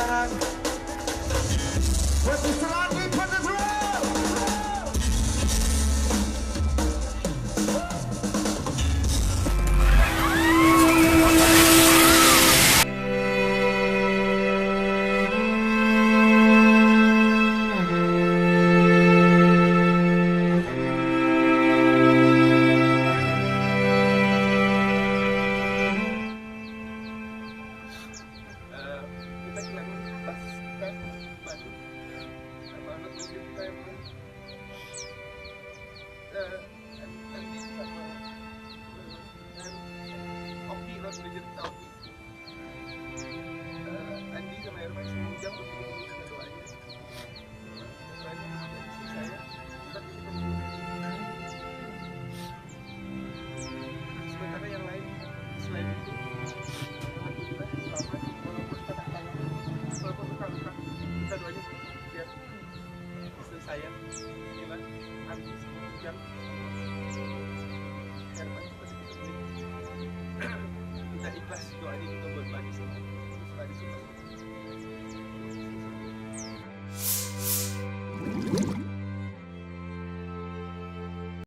tangan. Buat Mr. Andi, put the drum. Saya Milan Andi Jam kita ikhlas doanya kita buat lagi sama